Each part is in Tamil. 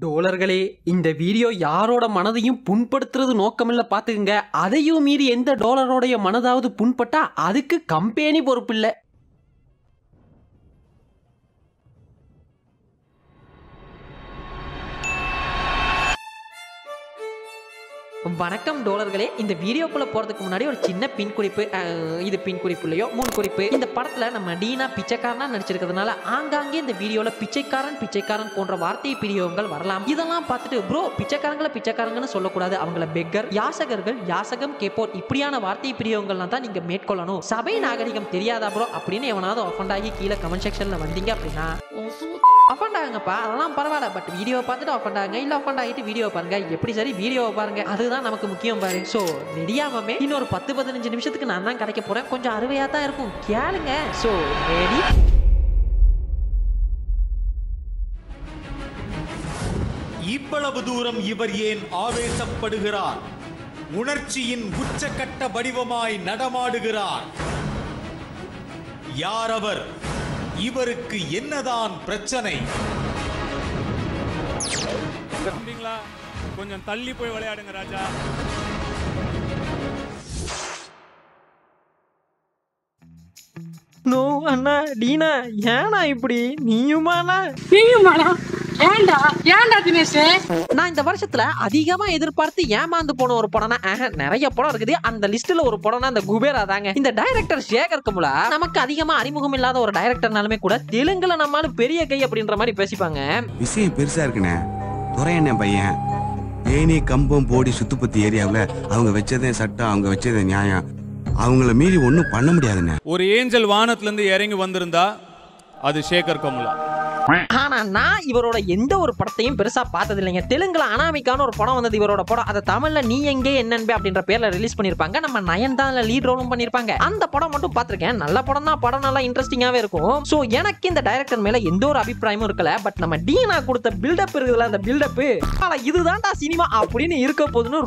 டோலர்களே, இந்த வீடியோ யாரோட மனதையும் புண்படுத்துறது நோக்கமில்ல பாத்துக்குங்க. அதையும் மீறி எந்த டோலரோடைய மனதாவது புண்பட்டா அதுக்கு கம்பெனி பொறுப்பில்லை. வணக்கம் டோலர்களே. இந்த வீடியோக்குள்ள போறதுக்கு முன்னாடி ஒரு சின்ன பின் குறிப்பு. இது பின் குறிப்பு இல்லையோ முன் குறிப்பு. இந்த படத்துல நம்ம டீனா பிச்சைக்காரனா நடிச்சிருக்கிறதுனால ஆங்காங்கே இந்த வீடியோல பிச்சைக்காரன் போன்ற வார்த்தை பிரயோகங்கள் வரலாம். இதெல்லாம் பார்த்துட்டு ப்ரோ பிச்சைக்காரங்கன்னு சொல்லக்கூடாது, அவங்கள பெக்கர், யாசகர்கள், யாசகம் கேப்போர் இப்படியான வார்த்தை பிரயோகங்கள்லாம் தான் நீங்க மேற்கொள்ளணும். சபை நாகரிகம் தெரியாதா ப்ரோ அப்படின்னு எவனாவது ஆஃபண்ட் ஆகி கீழே கமெண்ட் செக்ஷன்ல வந்தீங்க அப்படின்னா ஆஃபண்ட் ஆகுங்கப்பா, அதெல்லாம் பரவாயில்ல. பட் வீடியோ பார்த்துட்டு ஆஃபண்ட் ஆகுங்க, இல்ல ஆஃபண்ட் ஆகிட்டு வீடியோ பாருங்க. எப்படி சரி வீடியோவை பாருங்க, அதுதான் நமக்கு முக்கியம் பாரு. சோ ரெடியாவே இன்னொரு 10-15 நிமிஷத்துக்கு நான் தான் கதைக்க போறேன். கொஞ்சம் அருமையா தான் இருக்கும், கேளுங்க. So ready. இவ்வளவு தூரம் இவர் ஏன் ஆவேசப்படுகிறார்? உணர்ச்சியின் உச்சக்கட்ட வடிவமாய் நடமாடுகிறார். யார் அவர்? இவருக்கு என்னதான் பிரச்சனை? கொஞ்சம் தள்ளி போய் விளையாடுங்க ராஜா. நோ அண்ணா, டீனா ஏனா இப்படி? நீயுமாண்ணா? ஏன்டா தினேஷ்? நான் இந்த வருஷத்துல அதிகமா எதிர்பார்த்து ஏமாந்து போன ஒரு படம்னா நிறைய படம் இருக்குது. அந்த லிஸ்ட்ல ஒரு படம்னா அந்த குபேரா தாங்க. இந்த டைரக்டர் சேகர் கமுலா நமக்கு அதிகமா அறிமுகம் இல்லாத ஒரு டைரக்டர்னாலுமே கூட தெலுங்குல நம்மால பெரிய கை அப்படின்ற மாதிரி பேசிப்பாங்க. விஷயம் பெருசா இருக்குண்ணே. துறையண்ணே பையன் தேனி கம்பம் போடி சுத்துப்பத்தி ஏரியாவில் அவங்க வச்சதே சட்டம், அவங்க வச்சதே நியாயம். அவங்கள மீறி ஒன்றும் பண்ண முடியாதுண்ணே. ஒரு ஏஞ்சல் வானத்துல இருந்து இறங்கி வந்திருந்தா அது சேகர் கமுலா. ஆனா நான் இவரோட எந்த ஒரு படத்தையும் பெருசா பார்த்தது இல்லைங்க. தெலுங்குல அனாமிக்கான ஒரு படம் வந்தது இவரோட படம். அதை தமிழ்ல நீ எங்கே என்னன்பே அப்படின்ற பேர்ல ரிலீஸ் பண்ணிருப்பாங்க. நம்ம நயன் தான் லீட் ரோலும் பண்ணிருப்பாங்க. அந்த படம் மட்டும் பார்த்திருக்கேன். நல்ல படம் தான், படம் நல்லா இன்ட்ரெஸ்டிங்காவே இருக்கும். சோ எனக்கு இந்த டைரக்டர் மேல எந்த ஒரு அபிப்பிராயமும் இருக்கல. பட் நம்ம டீனா கொடுத்த பில்டப் இருக்குதுல, அந்த பில்டப் இதுதான்டா சினிமா அப்படின்னு இருக்க போதுன்னு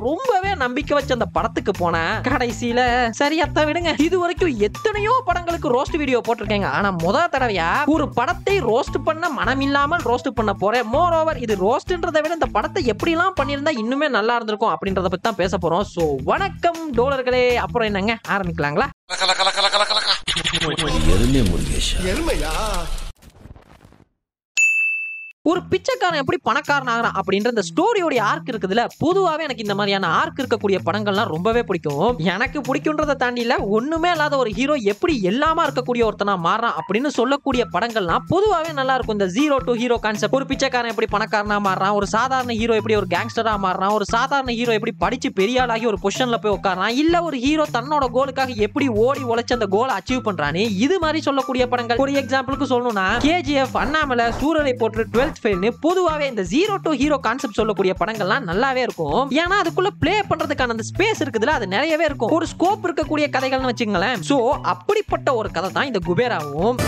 ரொம்பவே நம்பிக்கை வச்ச அந்த படத்துக்கு போனேன். கடைசியில சரியத்த விடுங்க. இது வரைக்கும் எத்தனையோ படங்களுக்கு ரோஸ்ட் வீடியோ போட்டிருக்கேங்க. ஆனா முதல் தடவையா ஒரு படத்தை ரோஸ்ட் பண்ண மனம் இல்லாமல் ரோஸ்ட் பண்ண போறேன். மோர் ஓவர் இது ரோஸ்ட்ன்றதை விட இந்த படத்தை எப்படி எல்லாம் பண்ணிருந்தா இன்னுமே நல்லா இருந்திருக்கும் அப்படின்றத பத்தி தான் பேச போறோம். சோ வணக்கம் டோலர்களே. அப்புறம் என்னங்க, ஆரம்பிக்கலாங்களா? ஒரு பிச்சைக்காரன் எப்படி பணக்காரன் ஆகிறான் அப்படின்ற இந்த ஸ்டோரியோட ஆர்க் இருக்குதுல, பொதுவாகவே எனக்கு இந்த மாதிரியான ஆர்க் இருக்கக்கூடிய படங்கள்லாம் ரொம்பவே பிடிக்கும். எனக்கு பிடிக்கும்ன்றதை தாண்டி இல்ல, ஒண்ணுமே இல்லாத ஒரு ஹீரோ எப்படி எல்லாமா இருக்கக்கூடிய ஒருத்தனா மாறான் அப்படின்னு சொல்லக்கூடிய படங்கள்லாம் பொதுவாகவே நல்லா இருக்கும். இந்த ஜீரோ டு ஹீரோ கான்செப்ட். ஒரு பிச்சைக்காரன் எப்படி பணக்காரனா மாறான், ஒரு சாதாரண ஹீரோ எப்படி ஒரு கேங்ஸ்டரா மாறான், ஒரு சாதாரண ஹீரோ எப்படி படிச்சு பெரிய ஆளாகி ஒரு பொசிஷன்ல போய் உட்காரான், இல்ல ஒரு ஹீரோ தன்னோட கோலுக்காக எப்படி ஓடி உழைச்சு அந்த கோலை அச்சீவ் பண்றானே, இது மாதிரி சொல்லக்கூடிய படங்கள். ஒரு எக்ஸாம்பிளுக்கு சொல்லணும்னா கேஜிஎஃப், அண்ணாமலை, சூரரை போற்று, 12th ஃபெயில், பொதுவாவே இந்த ஜீரோ டு ஹீரோ கான்செப்ட் சொல்லக்கூடிய படங்கள்லாம் நல்லாவே இருக்கும். ஏன்னா அதுக்குள்ள பிளே பண்றதுக்கான அந்த ஸ்பேஸ் இருக்குதுல, அது நிறையவே இருக்கும். ஒரு ஸ்கோப் இருக்கக்கூடிய கதைகள்னு வச்சுங்களேன். சோ அப்படிப்பட்ட ஒரு கதை தான் இந்த குபேராவும்.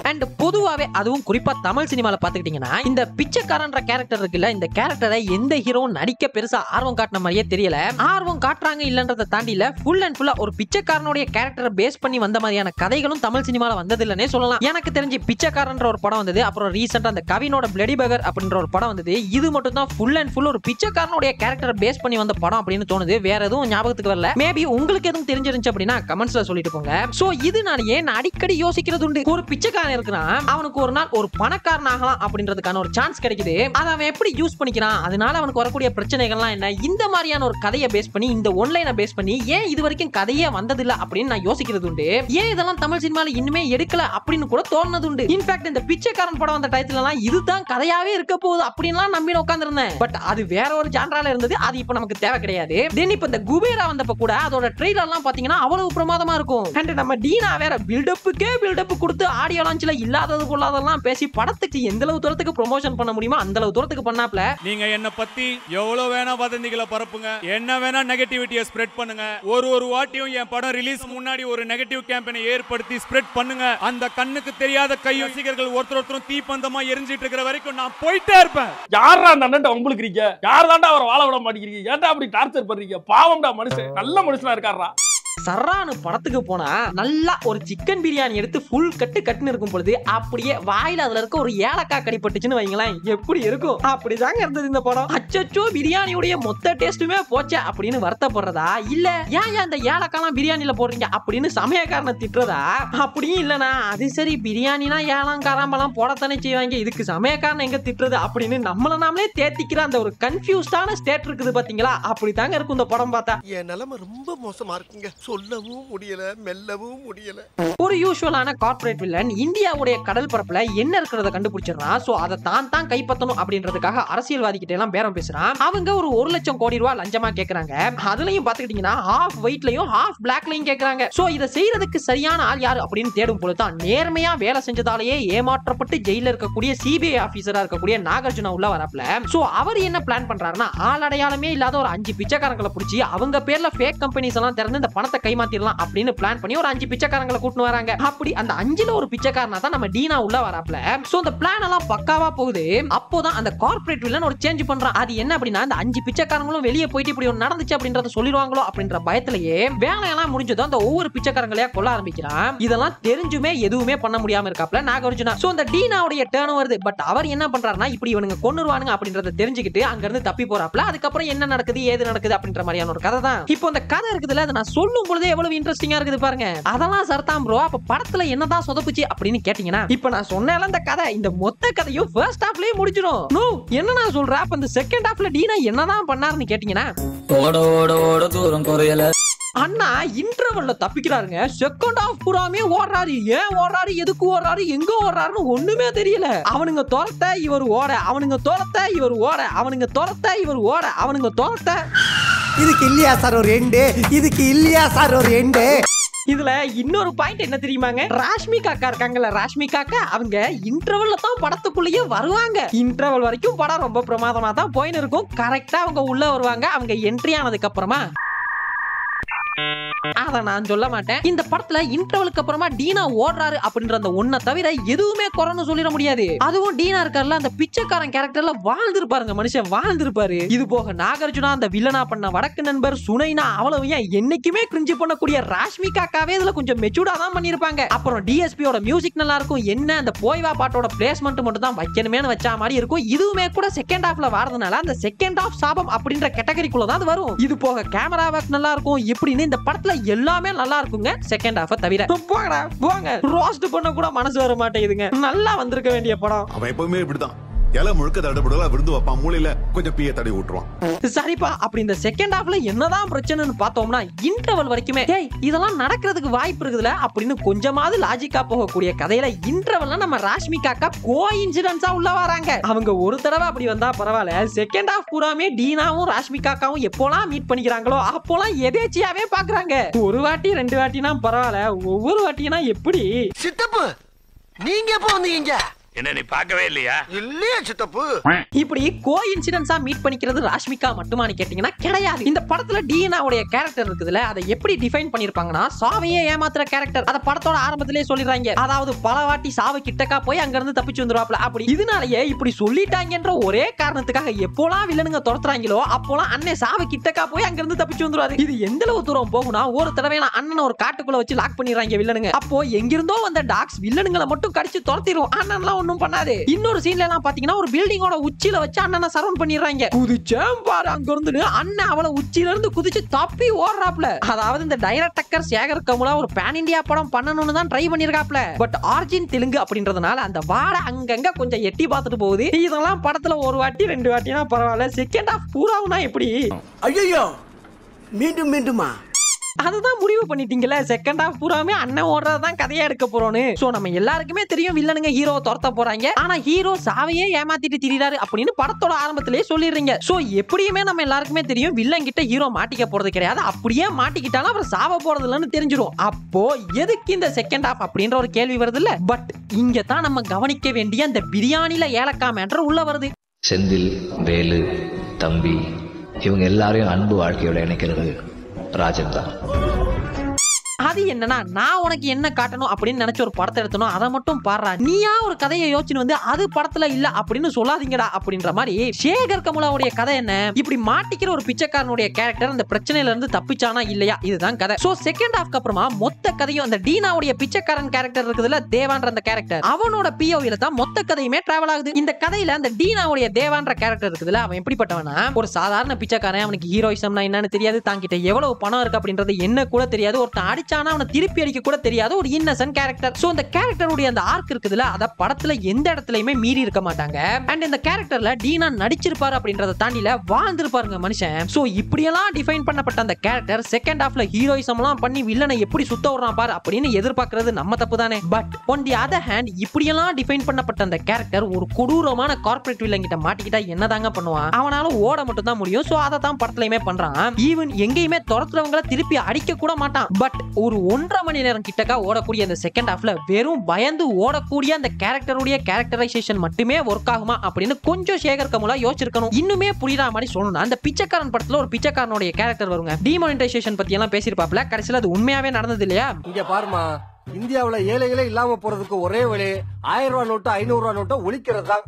அண்ட் பொதுவாவே அதுவும் குறிப்பா தமிழ் சினிமால பாத்துக்கிட்டீங்கன்னா இந்த பிச்சைக்காரன்ற கேரக்டர் இருக்குல்ல, இந்த கேரக்டரை எந்த ஹீரோ நடிக்க பெருசா ஆர்வம் காட்டின மாதிரியே தெரியல. ஆர்வம் காட்டுறாங்க இல்லன்றதை தாண்டில ஃபுல் அண்ட் ஃபுல்லா ஒரு பிச்சைக்காரனுடைய கேரக்டரை பேஸ் பண்ணி வந்த மாதிரியான கதைகளும் தமிழ் சினிமால வந்தது இல்லனே சொல்லலாம். எனக்கு தெரிஞ்சு பிச்சைக்காரன்ற ஒரு படம் வந்தது, அப்புறம் ரீசெண்டா அந்த கவினோட பிளடி பர்கர் அப்படின்ற ஒரு படம் வந்தது. இது மட்டும் தான் ஃபுல் அண்ட் ஃபுல் ஒரு பிச்சைக்காரனுடைய கேரக்டரை பேஸ் பண்ணி வந்த படம் அப்படின்னு தோணுது. வேற எதுவும் ஞாபகத்துக்கு வரல. மேபி உங்களுக்கு எதுவும் தெரிஞ்சிருந்துச்சு அப்படின்னா கமெண்ட்ஸ்ல சொல்லிட்டு போங்க. சோ இதனாலேயே நான் அடிக்கடி யோசிக்கிறது உண்டு, ஒரு பிச்சைக்காரன் இருக்கிறான், அவனுக்கு ஒரு நாள் ஒரு பணக்காரன் ஆகலாம் அப்படின்றதுக்கான ஒரு சான்ஸ் கிடைக்குது. அதை அவன் எப்படி யூஸ் பண்ணிக்கிறான், அதனால அவனுக்கு வரக்கூடிய பிரச்சனைகள்லாம் என்ன, இந்த மாதிரியான ஒரு கதையை பேஸ் பண்ணி, இந்த ஒன்லைனை பேஸ் பண்ணி ஏன் இது வரைக்கும் கதையே வந்ததில்ல அப்படின்னு நான் யோசிக்கிறது உண்டு. ஏன் இதெல்லாம் தமிழ் சினிமால இன்னுமே எடுக்கல அப்படின்னு கூட தோணுது உண்டு. இன்ஃபேக்ட் இந்த பிச்சைக்காரன் படம் வந்த டைட்டில் எல்லாம் இதுதான் கதையாவே இருக்க போகுது அப்படின்லாம் நம்பி உட்கார்ந்திருந்தேன். பட் அது வேற ஒரு ஜான்ரால இருந்தது, அது இப்ப நமக்கு தேவை கிடையாது. தென் இப்ப இந்த குபேரா வந்தப்ப கூட அதோட ட்ரெய்லர் எல்லாம் பாத்தீங்கன்னா அவ்வளவு பிரமாதமா இருக்கும். அண்ட் நம்ம டீனா வேற பில்டப்புக்கே பில்டப் கொடுத்து ஆடியோ லான்ச்ல இல்லாதது பொல்லாதெல்லாம் பேசி படத்துக்கு எந்த அளவு தூரத்துக்கு ப்ரமோஷன் பண்ண முடியுமோ அந்த அளவு தூரத்துக்கு பண்ணாப்ல. நீங்க என்ன பத்தி எவ்வளவு வேணா வதந்திகளை பரப்புங்க, என்ன வேணா நெகட்டிவிட்டியை ஸ்ப்ரெட் பண்ணுங்க. ஒரு வாட்டியும் என் படம் ரிலீஸ் முன்னாடி ஒரு நெகட்டிவ் கேம்பெயினை ஏற்படுத்தி ஸ்ப்ரெட் பண்ணுங்க. அந்த கண்ணுக்கு தெரியாத கை ரசிகர்கள் ஒருத்தரும் தீப்பந்தமா எரிஞ்சிட்டு இருக்கிற வரைக்கும் நான் போயிட்டே இருப்பேன். யாரா அந்த அண்ணன் உங்களுக்கு இருக்கீங்க? யார் தாண்டா அவரை வாழ விட மாட்டேங்கிறீங்க? ஏன்டா அப்படி டார்ச்சர் பண்றீங்க? பாவம்டா மனுஷன், நல்ல மனுஷனா இருக்காரா? சர்ரானு படத்துக்கு போனா நல்லா ஒரு சிக்கன் பிரியாணி எடுத்து ஃபுல் கட்டுன்னு இருக்கும் பொழுது அப்படியே வாயில அதுல இருக்க ஒரு ஏலக்காய் கடிப்பட்டுச்சுன்னு வைங்களேன், எப்படி இருக்கும்? அப்படிதாங்க இருந்தது இந்த படம். அச்சச்சோ பிரியாணியுடைய மொத்த டேஸ்ட்டுமே போச்சே அப்படின்னு வருத்தப்படுறதா, இல்ல ஏன் இந்த ஏலக்காய்லாம் பிரியாணில போடுறீங்க அப்படின்னு சமயக்காரனை திட்டுறதா? அப்படியும் இல்லனா அது சரி பிரியாணினா ஏலம் காராம்பெல்லாம் போடத்தானே செய்வாங்க, இதுக்கு சமயக்காரன் எங்க திட்டுறது அப்படின்னு நம்மள நாமளே தேத்திக்கிற அந்த ஒரு கன்ஃபியூஸ்டான ஸ்டேட் இருக்குது பாத்தீங்களா? அப்படிதாங்க இருக்கும் இந்த படம் பார்த்தா. என் நிலைமை ரொம்ப மோசமா இருக்குங்க, சொல்லவும் முடியல மெல்லவும் முடியல. ஒரு யூசுவலான கார்ப்பரேட் வில்லன் இந்தியாவுடைய கடல் பரப்புல என்ன இருக்கிறத கண்டுபிடிச்சிடறான். சோ அதை தான் கைப்பற்றணும் அப்படின்றதுக்காக அரசியல்வாதி கிட்ட எல்லாம் பேரம் பேசுறான். அவங்க ஒரு 1 லட்சம் கோடி ரூபாய் லஞ்சமா கேக்குறாங்க. அதுலயும் பாத்துக்கிட்டீங்கன்னா ஹாஃப் வெயிட்லயும் ஹாஃப் பிளாக்லயும் கேக்குறாங்க. சோ இதை செய்யறதுக்கு சரியான ஆள் யாரு அப்படின்னு தேடும் பொழுதுதான் நேர்மையா வேலை செஞ்சதாலேயே ஏமாற்றப்பட்டு ஜெயில இருக்கக்கூடிய சிபிஐ ஆபீசரா இருக்கக்கூடிய நாகார்ஜுனா உள்ள வரப்பல. சோ அவர் என்ன பிளான் பண்றாருன்னா ஆள் அடையாளமே இல்லாத ஒரு 5 பிச்சைக்காரங்களை பிடிச்சி அவங்க பேர்ல ஃபேக் கம்பெனிஸ் எல்லாம் திறந்து இந்த பணத்தை கைமாத்திரலாம் அப்படின்னு பிளான் பண்ணி ஒரு 5 பிச்சைக்காரங்களை கூட்டிட்டு வராங்க. அப்படி அந்த 5ல ஒரு பிச்சைக்காரனா தான் நம்ம டீனா உள்ள வராப்ல. சோ அந்த பிளான் எல்லாம் பக்காவா போகுது. அப்போதான் அந்த கார்ப்பரேட் வில்லன் ஒரு சேஞ்ச் பண்றான். அது என்ன அப்படின்னா அந்த 5 பிச்சைக்காரங்களும் வெளியே போயிட்டு இப்படி ஒன்று நடந்துச்சு அப்படின்றத சொல்லிடுவாங்களோ அப்படின்ற பயத்திலேயே வேலையெல்லாம் முடிஞ்சதும் அந்த ஒவ்வொரு பிச்சைக்காரங்களையா கொல்ல ஆரம்பிக்கிறான். இதெல்லாம் தெரிஞ்சுமே எதுவுமே பண்ண முடியாம இருக்காப்ல நாகார்ஜுனா. சோ அந்த டீனாவுடைய டர்ன் வருது. பட் அவர் என்ன பண்றாருன்னா இப்படி இவனுங்க கொன்னுருவானுங்க அப்படின்றத தெரிஞ்சுக்கிட்டு அங்க இருந்து தப்பி போறாப்ல. அதுக்கப்புறம் என்ன நடக்குது ஏது நடக்குது அப்படின்ற மாதிரியான ஒரு கதை தான். இப்போ அந்த கதை இருக்குதுல அதை நான் சொல்லும் பொழுதே எவ்வளவு இன்ட்ரெஸ்டிங்கா இருக்குது பாருங்க. அதெல்லாம் சர்தாம் ப்ரோ. அப்ப படத்துல என்னதான் சொதப்புச்சு அப்படின்னு கேட்டீங்கன்னா இப்ப நான் சொன்னேன்ல இந்த கதை இந்த மொத்த கதையும் ஃபர்ஸ்ட் ஹாஃப்லயே முடிஞ்சிடும். நோ என்ன நான் சொல்றேன். அப்ப இந்த செகண்ட் ஹாஃப்ல டீனா என்னதான் பண்ணாருன்னு கேட்டீங்கன்னா ஓட ஓட ஓட தூரம் குறையல அண்ணா இன்டர்வல்ல தப்பிக்கிறாருங்க. செகண்ட் ஹாஃப் பூராமே ஓடுறாரு. ஏன் ஓடுறாரு எதுக்கு ஓடுறாரு எங்க ஓடுறாருன்னு ஒண்ணுமே தெரியல. அவனுங்க துரத்த இவர் ஓட, அவனுங்க துரத்த இவர் ஓட, அவனுங்க துரத்த இவர் ஓட, அவனுங்க துரத்த. இதுக்கு இல்லையா சார் ஒரு எண்டு, இதுக்கு இல்லையா சார் ஒரு எண்டு. இதுல இன்னொரு பாயிண்ட் என்ன தெரியுமாங்க? ராஷ்மி காக்கா இருக்காங்கல்ல, ராஷ்மி காக்கா அவங்க இன்டர்வல்ல தான் படத்துக்குள்ளேயே வருவாங்க. இன்டர்வல் வரைக்கும் படம் ரொம்ப பிரமாதமா தான் போயின்னு இருக்கும். கரெக்டா அவங்க உள்ள வருவாங்க. அவங்க என்ட்ரி ஆனதுக்கு அப்புறமா அத நான் சொல்ல மாட்டேன். இந்த படத்துல இன்டர்வலுக்கு அப்புறமா டீனா ஓடுறாரு அப்படின்ற அந்த ஒன்ன தவிர எதுவுமே குறைன்னு சொல்லிட முடியாது. அதுவும் டீனா இருக்கார்ல அந்த பிச்சைக்காரன் கேரக்டர்ல வாழ்ந்திருப்பாருங்க மனுஷன், வாழ்ந்திருப்பாரு. இது போக நாகார்ஜுனா அந்த வில்லனா பண்ண வடக்கு நண்பர் சுனைனா அவ்வளவு ஏன் என்னைக்குமே கிரிஞ்சு பண்ணக்கூடிய ராஷ்மி காக்காவே இதுல கொஞ்சம் மெச்சூர்டா தான் பண்ணிருப்பாங்க. அப்புறம் டிஎஸ்பியோட மியூசிக் நல்லா இருக்கும். என்ன அந்த போய்வா பாட்டோட பிளேஸ்மெண்ட் மட்டும் தான் வைக்கணுமேனு வச்சா மாதிரி இருக்கும். இதுவுமே கூட செகண்ட் ஹாஃப்ல வரதுனால அந்த செகண்ட் ஹாஃப் சாபம் அப்படின்ற கேட்டகரிக்குள்ள தான் அது வரும். இது போக கேமரா ஒர்க் நல்லா இருக்கும். இப்படின்னு இந்த படத்துல எல்லாமே நல்லா இருக்குங்க செகண்ட் ஹாஃப் தவிர. போங்கடா போங்க, ரோஸ்ட் பண்ண கூட மனசு வர மாட்டேங்குதுங்க. நல்லா வந்திருக்க வேண்டிய படம். அவன் எப்பவுமே இப்படிதான் இலை முழுக்க தடபுடலா விருந்து வைப்பான், மூளையில கொஞ்சம் பீய தடவி விட்டுருவான். சரிப்பா அப்படி இந்த செகண்ட் ஹாஃப்ல என்னதான் பிரச்சனைன்னு பார்த்தோம்னா இன்டர்வல் வரைக்குமே இதெல்லாம் நடக்கிறதுக்கு வாய்ப்பு இருக்குதுல அப்படின்னு கொஞ்சமாவது லாஜிக்கா போகக்கூடிய கதையில இன்டர்வல்ல நம்ம ராஷ்மி காக்கா கோஇன்சிடென்ஸா உள்ள வராங்க. அவங்க ஒரு தடவை அப்படி வந்தா பரவாயில்ல. செகண்ட் ஹாஃப் பூராமே டீனாவும் ராஷ்மி காக்காவும் எப்போலாம் மீட் பண்ணிக்கிறாங்களோ அப்போலாம் எதேச்சியாவே பாக்குறாங்க. ஒரு வாட்டி 2 வாட்டினா பரவாயில்ல, ஒவ்வொரு வாட்டினா எப்படி? சித்தப்பு நீங்க எப்ப வந்தீங்க? என்ன நீ பார்க்கவே இல்லையா? இல்லையா சித்தப்பு? இப்படி கோஇன்சிடென்ஸா மீட் பண்ணிக்கிறது ராஷ்மிகா மட்டுமான்னு கேட்டீங்கன்னா கிடையாது. இந்த படத்துல டீனாவுடைய கேரக்டர் இருக்குதுல அதை எப்படி டிஃபைன் பண்ணிருப்பாங்கன்னா சாவையே ஏமாத்துற கேரக்டர். அத படத்தோட ஆரம்பத்திலே சொல்லிடுறாங்க. அதாவது பல வாட்டி சாவு கிட்டக்கா போய் அங்க இருந்து தப்பிச்சு வந்துருவாப்ல. அப்படி இதனாலேயே இப்படி சொல்லிட்டாங்கன்ற ஒரே காரணத்துக்காக எப்போலாம் வில்லனுங்க துரத்துறாங்களோ அப்போலாம் அண்ணன் சாவு கிட்டக்கா போய் அங்க இருந்து தப்பிச்சு வந்துருவாரு. இது எந்த அளவு தூரம் போகும்னா ஒரு தடவை அண்ணன் ஒரு காட்டுக்குள்ள வச்சு லாக் பண்ணிடுறாங்க வில்லனுங்க. அப்போ எங்கிருந்தோ வந்த டாக்ஸ் வில்லனுங்களை மட்டும் கடிச்சு துரத்திரும். அண்ணன்லாம் ஒண்ணும் பண்ணாது. இன்னொரு சீன்ல எல்லாம் பாத்தீங்கன்னா ஒரு பில்டிங்கோட உச்சியில வச்சு அண்ணனை சரவுண்ட் பண்ணிடுறாங்க. குதிச்சேன் பாரு அங்க இருந்து அண்ணன் அவளை உச்சியில இருந்து குதிச்சு தப்பி ஓடுறாப்ல. அதாவது இந்த டைரக்டர் சேகர் கமுலா ஒரு பேன் இந்தியா படம் பண்ணணும்னு தான் ட்ரை பண்ணிருக்காப்ல. பட் ஆர்ஜின் தெலுங்கு அப்படின்றதுனால அந்த வாடை அங்கங்க கொஞ்சம் எட்டி பார்த்துட்டு போகுது. இதெல்லாம் படத்துல ஒரு வாட்டி 2 வாட்டினா பரவாயில்ல. செகண்ட் ஹாஃப் பூராவுனா எப்படி? ஐயோ மீண்டும் மீண்டுமா? அதுதான் முடிவு பண்ணிட்டீங்கல்ல. செகண்ட் ஹாஃப் பூராமே அண்ணன் ஓடுறதான் கதையா எடுக்க போறோம்னு. சோ நம்ம எல்லாருக்குமே தெரியும் வில்லனுங்க ஹீரோ துரத்த போறாங்க. ஆனா ஹீரோ சாவையே ஏமாத்திட்டு திரிறாரு அப்படின்னு படத்தோட ஆரம்பத்திலேயே சொல்லிடுறீங்க. சோ எப்படியுமே நம்ம எல்லாருக்குமே தெரியும் வில்லன் கிட்ட ஹீரோ மாட்டிக்க போறது கிடையாது. அப்படியே மாட்டிக்கிட்டாலும் அவர் சாவ போறது இல்லைன்னு தெரிஞ்சிடும். அப்போ எதுக்கு இந்த செகண்ட் ஹாஃப் அப்படின்ற ஒரு கேள்வி வருது இல்ல. பட் இங்க தான் நம்ம கவனிக்க வேண்டிய அந்த பிரியாணில ஏலக்காய் மேட்டர் உள்ள வருது. செந்தில், வேலு, தம்பி இவங்க எல்லாரையும் அன்பு வாழ்க்கையோட இணைக்கிறது ராஜன் தான். அது என்னன்னா நான் உனக்கு என்ன காட்டணும் அப்படின்னு நினைச்ச ஒரு படத்தை எடுத்தனும் அதை மட்டும் பாடுறா, நீயா ஒரு கதையை யோசிச்சு வந்து அது படத்துல இல்ல அப்படின்னு சொல்லாதீங்கடா அப்படின்ற மாதிரி சேகர் கமுலாவுடைய கதை என்ன, இப்படி மாட்டிக்கிற ஒரு பிச்சைக்காரனுடைய கேரக்டர் அந்த பிரச்சனையில இருந்து தப்பிச்சானா இல்லையா, இதுதான் கதை. சோ செகண்ட் ஹாஃப்க்கு அப்புறமா மொத்த கதையும் அந்த டீனாவுடைய பிச்சைக்காரன் கேரக்டர் இருக்குதுல, தேவான்ற அந்த கேரக்டர் அவனோட பிஓவில தான் மொத்த கதையுமே டிராவல் ஆகுது. இந்த கதையில அந்த டீனாவுடைய தேவான்ற கேரக்டர் இருக்குதுல, அவன் எப்படிப்பட்டவனா ஒரு சாதாரண பிச்சைக்காரன், அவனுக்கு ஹீரோயிசம்னா என்னன்னு தெரியாது, தாங்கிட்ட எவ்வளவு பணம் இருக்கு அப்படின்றது என்ன கூட தெரியாது, ஒருத்தன் அடிச்சானா அவனை திருப்பி அடிக்க கூட தெரியாது ஒரு இன்னசென்ட் கேரக்டர். சோ அந்த கேரக்டருடைய அந்த ஆர்க் இருக்குதுல, அத படத்துல எந்த இடத்துலயுமே மீறி இருக்க மாட்டாங்க. அண்ட் இந்த கேரக்டர்ல டீனா நடிச்சிருப்பாரு அப்படின்றத தாண்டில வாழ்ந்திருப்பாருங்க மனுஷன். சோ இப்படியெல்லாம் டிஃபைன் பண்ணப்பட்ட அந்த கேரக்டர் செகண்ட் ஹாஃப்ல ஹீரோயிசம்லாம் பண்ணி வில்லனை எப்படி சுத்த விடுறான் பாரு அப்படின்னு எதிர்பார்க்கிறது நம்ம தப்பு தானே. But on the other hand இப்படியெல்லாம் டிஃபைன் பண்ணப்பட்ட அந்த கேரக்டர் ஒரு கொடூரமான கார்ப்பரேட் வில்லன் கிட்ட மாட்டிக்கிட்டா என்னதாங்க பண்ணுவான், அவனால ஓட மட்டும் தான் முடியும். சோ அதை தான் படத்துலயுமே பண்றான். ஈவன் எங்கேயுமே துரத்துறவங்கள திருப்பி அடிக்க கூட மாட்டான். பட் ஒரு 1.5 மணி நேரம் கிட்டக்கா ஓடக்கூடிய அந்த செகண்ட் ஹாஃப்ல வெறும் பயந்து ஓடக்கூடிய அந்த கேரக்டருடைய கேரக்டரைசேஷன் மட்டுமே ஒர்க் ஆகுமா அப்படின்னு கொஞ்சம் சேகர் கமுலா யோசிச்சிருக்கணும். இன்னுமே புரியுற மாதிரி சொல்லணும்னா அந்த பிச்சைக்காரன் படத்துல ஒரு பிச்சைக்காரனுடைய கேரக்டர் வருங்க, டிமானிட்டைசேஷன் பத்தி எல்லாம் பேசியிருப்பாப்ல, கடைசியில அது உண்மையாவே நடந்தது இல்லையா. இங்க பாருமா, இந்தியாவுல ஏழைகளே இல்லாம போறதுக்கு ஒரே வழி 1000 ரூபாய் நோட்டு 500 ரூபாய் நோட்டை ஒழிக்கிறது தான்.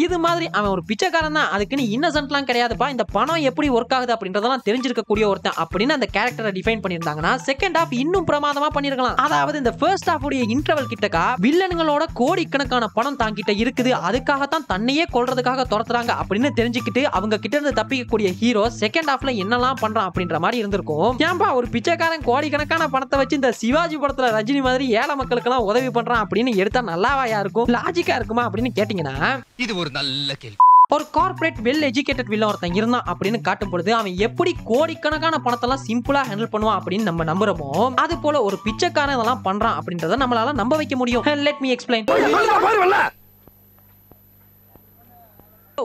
இது மாதிரி அவன் ஒரு பிச்சைக்காரன் தான், அதுக்குன்னு இன்னசென்ட்லாம் கிடையாதுப்பா, இந்த பணம் எப்படி ஒர்க் ஆகுது அப்படின்றதெல்லாம் தெரிஞ்சிருக்கக்கூடிய ஒருத்தன் அப்படின்னு அந்த கேரக்டரை டிஃபைன் பண்ணியிருந்தாங்கன்னா செகண்ட் ஹாஃப் இன்னும் பிரமாதமா பண்ணிருக்கலாம். அதாவது இந்த ஃபர்ஸ்ட் ஹாஃப் உடைய இன்டர்வல் கிட்டக்கா வில்லனுங்களோட கோடிக்கணக்கான பணம் தாங்கிட்ட இருக்குது, அதுக்காகத்தான் தன்னையே கொல்றதுக்காக துரத்துறாங்க அப்படின்னு தெரிஞ்சுக்கிட்டு அவங்க கிட்ட இருந்து தப்பிக்கக்கூடிய ஹீரோ செகண்ட் ஹாஃப்ல என்னெல்லாம் பண்றான் அப்படின்ற மாதிரி இருந்திருக்கும். ஏன்பா ஒரு பிச்சைக்காரன் கோடிக்கணக்கான பணத்தை வச்சு இந்த சிவாஜி படத்துல ரஜினி மாதிரி ஏழை மக்களுக்கு எல்லாம் உதவி பண்றான் அப்படின்னு எடுத்தா நல்லாவாயா இருக்கும், லாஜிக்கா இருக்குமா அப்படின்னு கேட்டீங்கன்னா இது ஒரு நல்ல கேள்வி. ஒரு கார்ப்பரேட் வெல் எஜுகேட்டட் வில்லன் ஒருத்தன் இருந்தான் அப்படின்னு காட்டும் பொழுது அவன் எப்படி கோடிக்கணக்கான பணத்தெல்லாம் சிம்பிளா ஹேண்டில் பண்ணுவான் அப்படின்னு நம்ம நம்புறோமோ, அது போல ஒரு பிச்சைக்காரன் இதெல்லாம் பண்றான் அப்படின்றத நம்மளால நம்ப வைக்க முடியும். Let me explain.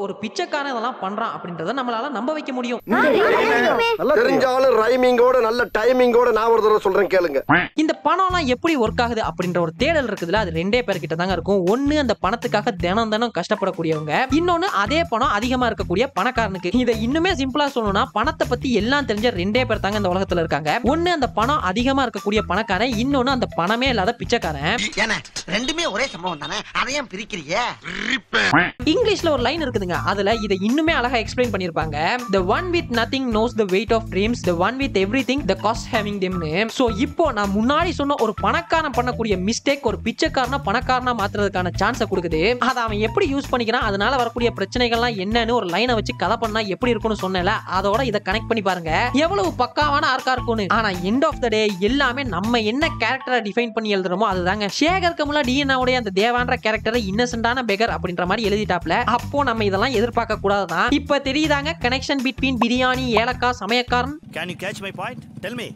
ஒரு பிச்சைக்காரன் இதெல்லாம் பண்றான் அப்படின்றத நம்மளால நம்ப வைக்க முடியும். தெரிஞ்சாலும் ரைமிங்கோட நல்ல டைமிங்கோட நான் ஒரு தடவை சொல்றேன் கேளுங்க. இந்த பணம்லாம் எப்படி ஒர்க் ஆகுது அப்படின்ற ஒரு தேடல் இருக்குதுல, அது ரெண்டே பேர்கிட்ட தாங்க இருக்கும். ஒன்னு அந்த பணத்துக்காக தினம் தினம் கஷ்டப்படக்கூடியவங்க, இன்னொன்னு அதே பணம் அதிகமா இருக்கக்கூடிய பணக்காரனுக்கு. இதை இன்னுமே சிம்பிளா சொல்லணும்னா பணத்தை பத்தி எல்லாம் தெரிஞ்ச ரெண்டே பேர் தாங்க இந்த உலகத்துல இருக்காங்க. ஒன்னு அந்த பணம் அதிகமா இருக்கக்கூடிய பணக்காரன், இன்னொன்னு அந்த பணமே இல்லாத பிச்சைக்காரன். ரெண்டுமே ஒரே சம்பவம் தானே, அதையும் பிரிக்கிறீங்க. இங்கிலீஷ்ல ஒரு லைன் இருக்குதுங்க, அதுல இதை இன்னுமே அழகா எக்ஸ்பிளைன் பண்ணிருப்பாங்க. The one with nothing knows the weight of dreams, the one with everything the cost having them. So இப்போ நான் முன்னாடி சொன்ன ஒரு பணக்காரன் பண்ணக்கூடிய மிஸ்டேக் ஒரு பிச்சைக்காரனா பணக்காரனா மாத்துறதுக்கான சான்ஸை கொடுக்குது. அதை அவன் எப்படி யூஸ் பண்ணிக்கிறான், அதனால வரக்கூடிய பிரச்சனைகள்லாம் என்னன்னு ஒரு லைனை வச்சு கதை பண்ணா எப்படி இருக்கும்னு சொன்னேன்ல, அதோட இதை கனெக்ட் பண்ணி பாருங்க எவ்வளவு பக்காவான ஆர்க்கா இருக்கும்னு. ஆனா எண்ட் ஆஃப் த டே எல்லாமே நம்ம என்ன கேரக்டரை டிஃபைன் பண்ணி எழுதுறோமோ அதுதாங்க. சேகர் கமுலா டிஎன்ஏவுடைய அந்த தேவான்ற கேரக்டரை இன்னசென்ட்டான பெகர் அப்படின்ற மாதிரி எழுதிட்டாப்ல. அப்போ நம்ம இதெல்லாம் எதிர்பார்க்க கூடாதுதான். இப்ப தெரியுதாங்க கனெக்ஷன் பிட்வீன் பிரியாணி ஏலக்கா சமயக்காரன். Can you catch my point? Tell me.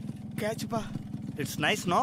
Catch pa. It's nice, no?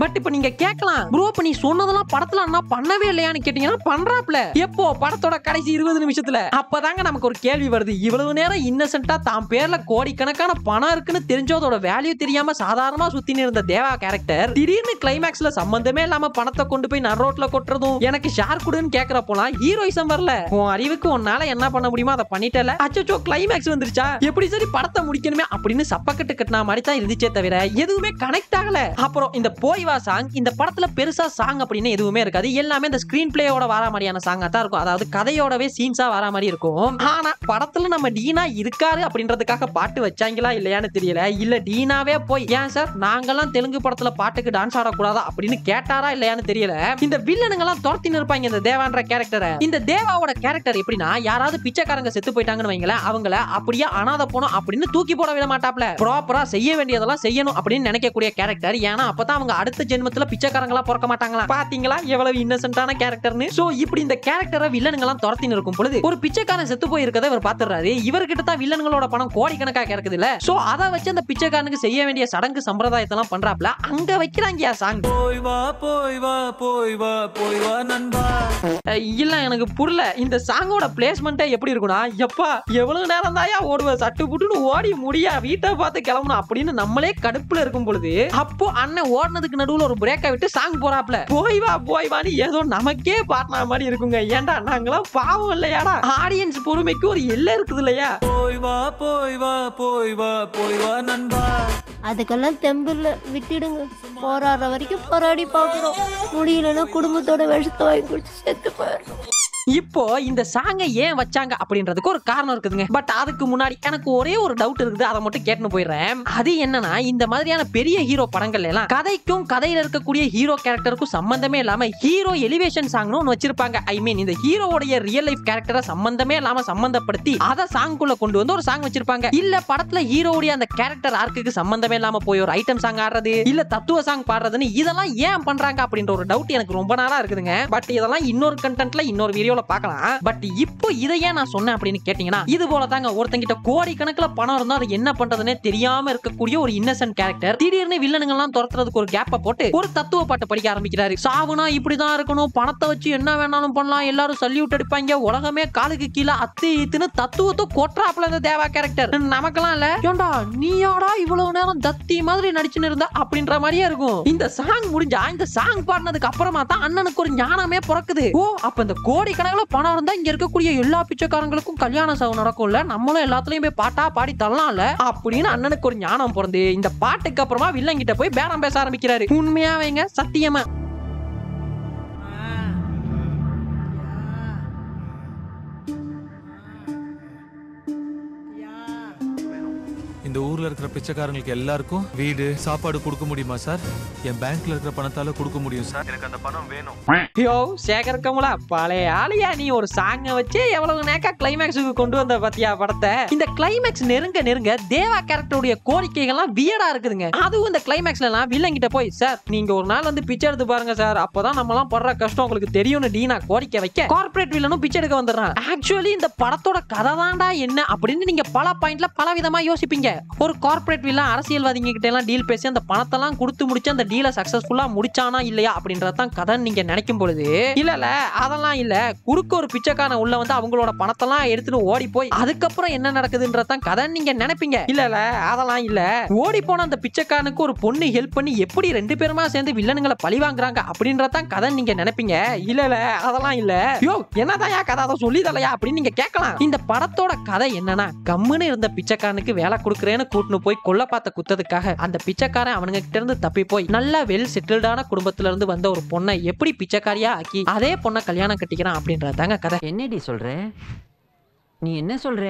But இப்ப நீங்க கேட்கலாம், ப்ரோ இப்ப நீ சொன்னதெல்லாம் படத்துல அண்ணா பண்ணவே இல்லையான்னு கேட்டீங்கன்னா பண்றாப்ல. எப்போ படத்தோட கடைசி 20 நிமிஷத்துல. அப்பதாங்க நமக்கு ஒரு கேள்வி வருது, இவ்வளவு நேரம் இன்னசென்ட்டா தான் பேர்ல கோடிக்கணக்கான பணம் இருக்குன்னு தெரிஞ்சதோட வேல்யூ தெரியாம சாதாரணமா சுத்தின்னு இருந்த தேவா கேரக்டர் திடீர்னு கிளைமேக்ஸ்ல சம்பந்தமே இல்லாம பணத்தை கொண்டு போய் நரோட்ல கொட்டுறதும் எனக்கு ஷேர் கொடுன்னு கேக்குறப்போலாம் ஹீரோயிசம் வரல. உன் அறிவுக்கு உன்னால என்ன பண்ண முடியுமோ அதை பண்ணிட்டல. அச்சோ கிளைமேக்ஸ் வந்துருச்சா, எப்படி சரி படத்தை முடிக்கணுமே அப்படின்னு சப்பக்கட்டு கட்டின மாதிரி தான் இருந்துச்சே தவிர எதுவுமே கனெக்ட் ஆகல. அப்புறம் இந்த போய் சாங் இந்த படத்துல பெருசா சாங் அப்படின்னு எதுவுமே இருக்காது, எல்லாமே இந்த ஸ்கிரீன் பிளேயோட வர மாதிரியான சாங்கா தான் இருக்கும். அதாவது கதையோடவே சீன்ஸா வர மாதிரி இருக்கும். ஆனா படத்துல நம்ம டீனா இருக்காரு அப்படின்றதுக்காக பாட்டு வச்சாங்களா இல்லையான்னு தெரியல. இல்ல டீனாவே போய் ஏன் சார் நாங்கெல்லாம் தெலுங்கு படத்துல பாட்டுக்கு டான்ஸ் ஆடக்கூடாதா அப்படின்னு கேட்டாரா இல்லையான்னு தெரியல. இந்த வில்லனுங்க எல்லாம் துரத்தின்னு இருப்பாங்க இந்த தேவான்ற கேரக்டரை. இந்த தேவாவோட கேரக்டர் எப்படின்னா, யாராவது பிச்சைக்காரங்க செத்து போயிட்டாங்கன்னு வைங்களேன், அவங்கள அப்படியே அனாதை போனோம் அப்படின்னு தூக்கி போட விட மாட்டாப்ல. ப்ராப்பரா செய்ய வேண்டியதெல்லாம் செய்யணும் அப்படின்னு நினைக்கக்கூடிய கேரக்டர். ஏன்னா அப்பதான் அவங்க அடுத்த ஜென்மத்துல பிச்சைக்காரங்களா பிறக்க மாட்டாங்களா. பாத்தீங்களா எவ்வளவு இன்னசென்ட்டான கேரக்டர்னு. சோ இப்படி இந்த கேரக்டரை வில்லனுங்க எல்லாம் துரத்தின்னு இருக்கும் பொழுது ஒரு பிச்சைக்காரன் செத்து போய் இருக்கதை இவர் பாத்துறாரு. இவர்கிட்ட தான் வில்லன்களோட பணம் கோடிக்கணக்கா கிடக்குது இல்ல. சோ அதை வச்சு அந்த பிச்சைக்காரனுக்கு செய்ய வேண்டிய சடங்கு சம்பிரதாயத்தை எல்லாம் பண்றாப்ல. அங்க வைக்கிறாங்க சாங். போய் வா போய் வா போய் வா போய் வா நண்பா. இல்ல எனக்கு புரியல இந்த சாங்கோட பிளேஸ்மெண்ட்டே எப்படி இருக்கும்னா எப்பா எவ்வளவு நேரம் தாயா ஓடுவ சட்டு புட்டுன்னு ஓடி முடியா வீட்டை பார்த்து கிளம்பணும் அப்படின்னு நம்மளே கடுப்புல இருக்கும் பொழுது அப்போ அண்ணன் ஓடுனதுக்கு நடுவுல ஒரு பிரேக்கை விட்டு சாங் போறாப்ல போய் வான்னு ஏதோ நமக்கே பாட்னா மாதிரி இருக்குங்க. ஏன்டா நாங்களாம் பாவம் இல்லையாடா? ஆடியன்ஸ் பொறுமைக்கு ஒரு எல்லை இருக்குது இல்லையா? போய் வா நண்பா. அதுக்கெல்லாம் தெம்பில்ல விட்டுடுங்க. போராடுற வரைக்கும் போராடி பார்க்கணும். முடியலன்னா குடும்பத்தோட விஷத்தை வாங்கி குடிச்சு செத்து போயிடணும். இப்போ இந்த சாங்கை ஏன் வச்சாங்க அப்படின்றதுக்கு ஒரு காரணம் இருக்குதுங்க. பட் அதுக்கு முன்னாடி எனக்கு ஒரே ஒரு டவுட் இருக்குது, அதை மட்டும் கேட்டுன்னு போயிடுறேன். அது என்னன்னா இந்த மாதிரியான பெரிய ஹீரோ படங்கள் எல்லாம் கதைக்கும் கதையில இருக்கக்கூடிய ஹீரோ கேரக்டருக்கும் சம்பந்தமே இல்லாம ஹீரோ எலிவேஷன் சாங்னு ஒன்று வச்சிருப்பாங்க. ஐ மீன் இந்த ஹீரோவோடைய ரியல் லைஃப் கேரக்டரை சம்பந்தமே இல்லாம சம்பந்தப்படுத்தி அதை சாங்குள்ள கொண்டு வந்து ஒரு சாங் வச்சிருப்பாங்க. இல்ல படத்துல ஹீரோவுடைய அந்த கேரக்டர் ஆர்க்குக்கு சம்பந்தமே இல்லாம போய் ஒரு ஐட்டம் சாங் ஆடுறது இல்ல தத்துவ சாங் பாடுறதுன்னு இதெல்லாம் ஏன் பண்றாங்க அப்படின்ற ஒரு டவுட் எனக்கு ரொம்ப நாளா இருக்குதுங்க. பட் இதெல்லாம் இன்னொரு கண்டென்ட்ல இன்னொரு வீடியோல பார்க்கலாம். பட் இப்போ இதையே நான் சொன்னேன் அப்படின்னு கேட்டீங்கன்னா இது போல தாங்க ஒருத்தங்கிட்ட கோடி கணக்குல பணம் இருந்தா அது என்ன பண்றதுன்னே தெரியாம இருக்கக்கூடிய ஒரு இன்னசென்ட் கேரக்டர் திடீர்னு வில்லனுங்க எல்லாம் துரத்துறதுக்கு ஒரு கேப்ப போட்டு ஒரு தத்துவ பாட்டு படிக்க ஆரம்பிக்கிறாரு. சாவுனா இப்படிதான் இருக்கணும், பணத்தை வச்சு என்ன வேணாலும் பண்ணலாம், எல்லாரும் சல்யூட் அடிப்பாங்க, உலகமே காலுக்கு கீழே அத்து இத்துன்னு தத்துவத்தை கொட்டுறாப்ல இந்த தேவா கேரக்டர். நமக்கெல்லாம் இல்ல ஏண்டா நீயாடா இவ்வளவு நேரம் தத்தி மாதிரி நடிச்சுன்னு இருந்தா அப்படின்ற மாதிரியே இருக்கும். இந்த சாங் முடிஞ்சா இந்த சாங் பாடினதுக்கு அப்புறமா தான் அண்ணனுக்கு ஒரு ஞானமே பிறக்குது. ஓ அப்ப இந்த கோடி கணக்குல பணம் இருந்தா இங்க இருக்கக்கூடிய எல்லா பிச்சைக்காரங்களுக்கும் கல்யாண சாவு நடக்கும்ல, நம்மளும் எல்லாத்துலயும் போய் பாட்டா பாடி தரலாம்ல அப்படின்னு அண்ணனுக்கு ஒரு ஞானம் பிறந்து இந்த பாட்டுக்கு அப்புறமா வில்லங்கிட்ட போய் பேரம் பேச ஆரம்பிக்கிறாரு. உண்மையாவேங்க சத்தியமா இந்த ஊர்ல இருக்கிற பிச்சைக்காரங்களுக்கு எல்லாருக்கும் வீடு சாப்பாடு கொடுக்க முடியுமா சார்? என் பேங்க்ல இருக்கிற பணத்தால கொடுக்க முடியும் சார். எனக்கு அந்த பணம் வேணும். யோ சேகர் கமலா பழைய ஆளியா நீ ஒரு சாங்க வச்சு எவ்வளவு நேக்கா கிளைமேக்ஸுக்கு கொண்டு வந்த பத்தியா படத்தை. இந்த கிளைமேக்ஸ் நெருங்க நெருங்க தேவா கேரக்டருடைய கோரிக்கைகள்லாம் வியடா இருக்குதுங்க. அதுவும் இந்த கிளைமேக்ஸ்ல எல்லாம் வில்லங்கிட்ட போய் சார் நீங்க ஒரு நாள் வந்து பிச்சை எடுத்து பாருங்க சார், அப்பதான் நம்ம எல்லாம் படுற கஷ்டம் உங்களுக்கு தெரியும்னு டீனா கோரிக்கை வைக்க கார்பரேட் வில்லனும் பிச்சை எடுக்க வந்துடுறான். ஆக்சுவலி இந்த படத்தோட கதை தான்டா என்ன அப்படின்னு நீங்க பல பாயிண்ட்ல பல விதமா யோசிப்பீங்க. ஒரு கார்ப்பரேட் வில்லன் அரசியல்வாதிங்க கிட்ட எல்லாம் டீல் பேசி அந்த பணத்தெல்லாம் கொடுத்து முடிச்சு அந்த டீலை சக்சஸ்ஃபுல்லா முடிச்சானா இல்லையா அப்படின்றதான் கதை நீங்க நினைக்கும் பொழுது இல்ல அதெல்லாம் இல்ல குறுக்க ஒரு பிச்சைக்கான உள்ள வந்து அவங்களோட பணத்தெல்லாம் எடுத்துட்டு ஓடி போய் அதுக்கப்புறம் என்ன நடக்குதுன்றதான் கதை நீங்க நினைப்பீங்க. இல்ல அதெல்லாம் இல்ல ஓடி போன அந்த பிச்சைக்கானுக்கு ஒரு பொண்ணு ஹெல்ப் பண்ணி எப்படி ரெண்டு பேருமா சேர்ந்து வில்லனுங்களை பழி வாங்குறாங்க அப்படின்றதான் கதை நீங்க நினைப்பீங்க. இல்ல அதெல்லாம் இல்ல யோ என்னதான் கதை அதை சொல்லி தலையா அப்படின்னு நீங்க கேட்கலாம். இந்த படத்தோட கதை என்னன்னா கம்முன்னு இருந்த பிச்சைக்கானுக்கு வேலை கொடுக்குறேன்னு கூட்டுன்னு போய் கொல்ல பார்த்த குத்ததுக்காக அந்த பிச்சைக்காரன் அவனுங்க கிட்ட இருந்து தப்பி போய் நல்லா வெல் செட்டில்டான குடும்பத்துல இருந்து வந்த ஒரு பொண்ணை எப்படி பிச்சைக்காரியா ஆக்கி அதே பொண்ணை கல்யாணம் கட்டிக்கிறான் அப்படின்றதாங்க கதை. என்னடி சொல்ற? நீ என்ன சொல்ற?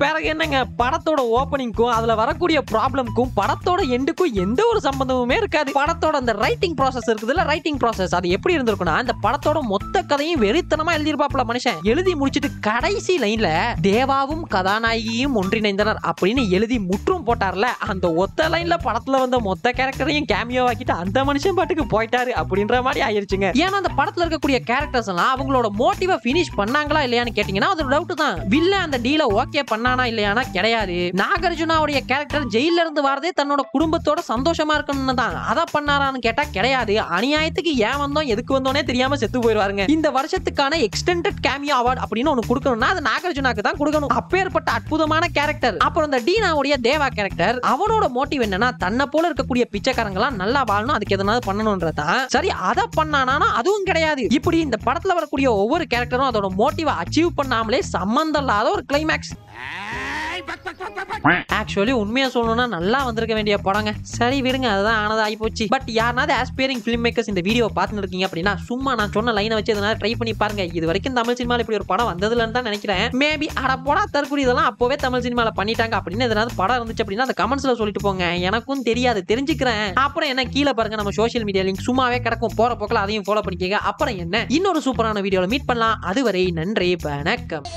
பிறகு என்னங்க படத்தோட ஓப்பனிங்க்கும் அதுல வரக்கூடிய ப்ராப்ளம்க்கும் படத்தோட எண்டுக்கும் எந்த ஒரு சம்பந்தமுமே இருக்காது. படத்தோட அந்த ரைட்டிங் ப்ராசஸ் இருக்குதுல்ல, ரைட்டிங் ப்ராசஸ் அது எப்படி இருந்திருக்குன்னா இந்த படத்தோட மொத்த கதையும் வெறித்தனமா எழுதியிருப்பாப்ல மனுஷன். எழுதி முடிச்சிட்டு கடைசி லைன்ல தேவாவும் கதாநாயகியும் ஒன்றிணைந்தனர் அப்படின்னு எழுதி முற்றும் போட்டார்ல, அந்த ஒத்த லைன்ல படத்துல வந்த மொத்த கேரக்டரையும் கேமியோ ஆக்கிட்டு அந்த மனுஷன் பாட்டுக்கு போயிட்டாரு அப்படின்ற மாதிரி ஆயிருச்சுங்க. ஏன்னா அந்த படத்துல இருக்கக்கூடிய கேரக்டர்ஸ் எல்லாம் அவங்களோட மோட்டிவ பினிஷ் பண்ணாங்களா இல்லையான்னு கேட்டீங்கன்னா அது ஒரு டவுட் தான். வில்ல அந்த டீலை ஓகே பண்ணானா இல்லையானா கிடையாது. நாகார்ஜுனாவுடைய கேரக்டர் ஜெயில இருந்து வரதே தன்னோட குடும்பத்தோட சந்தோஷமா இருக்கணும்னு தான். அதை பண்ணாரான்னு கேட்டா கிடையாது. அநியாயத்துக்கு ஏன் வந்தோம் எதுக்கு வந்தோனே தெரியாம செத்து போயிடுவாருங்க. இந்த வருஷத்துக்கான எக்ஸ்டெண்டட் கேமியோ அவார்ட் அப்படின்னு ஒன்னு கொடுக்கணும்னா அது நாகார்ஜுனாக்கு தான் கொடுக்கணும். அப்பேற்பட்ட அற்புதமான கேரக்டர். அப்புறம் இந்த டீனாவுடைய தேவா கேரக்டர் அவனோட மோட்டிவ் என்னன்னா தன்னை போல இருக்கக்கூடிய பிச்சைக்காரங்களாம் நல்லா வாழணும், அதுக்கு எதனாவது பண்ணணும்ன்றதான். சரி அதை பண்ணானா அதுவும் கிடையாது. இப்படி இந்த படத்துல வரக்கூடிய ஒவ்வொரு கேரக்டரும் அதோட மோட்டிவ் அச்சீவ் பண்ணாமலே சம்பந்தம் இல்லாத ஒரு கிளைமேக்ஸ். ஆக்சுவலி உண்மையா சொல்லணும்னா நல்லா வந்திருக்க வேண்டிய படங்க. சரி விடுங்க, அதுதான் ஆனது ஆகி போச்சு. பட் யாருனாவது ஆஸ்பைரிங் ஃபிலிம் மேக்கர்ஸ் இந்த வீடியோ பார்த்துட்டு இருக்கீங்க அப்படின்னா சும்மா நான் சொன்ன லைனை வச்சு எதனால ட்ரை பண்ணி பாருங்க. இது வரைக்கும் தமிழ் சினிமால இப்படி ஒரு படம் வந்ததுலன்னு தான் நினைக்கிறேன். மேபி அட போடா தற்கொலை இதெல்லாம் அப்பவே தமிழ் சினிமால பண்ணிட்டாங்க அப்படின்னு எதனாவது படம் இருந்துச்சு அப்படின்னா அந்த கமெண்ட்ஸ்ல சொல்லிட்டு போங்க. எனக்கும் தெரியாது, தெரிஞ்சுக்கிறேன். அப்புறம் என்ன கீழே பாருங்க நம்ம சோஷியல் மீடியா லிங்க் சும்மாவே கிடக்கும், போற போக்கில் அதையும் ஃபாலோ பண்ணிக்கங்க. அப்புறம் என்ன இன்னொரு சூப்பரான வீடியோல மீட் பண்ணலாம். அதுவரை நன்றி, வணக்கம்.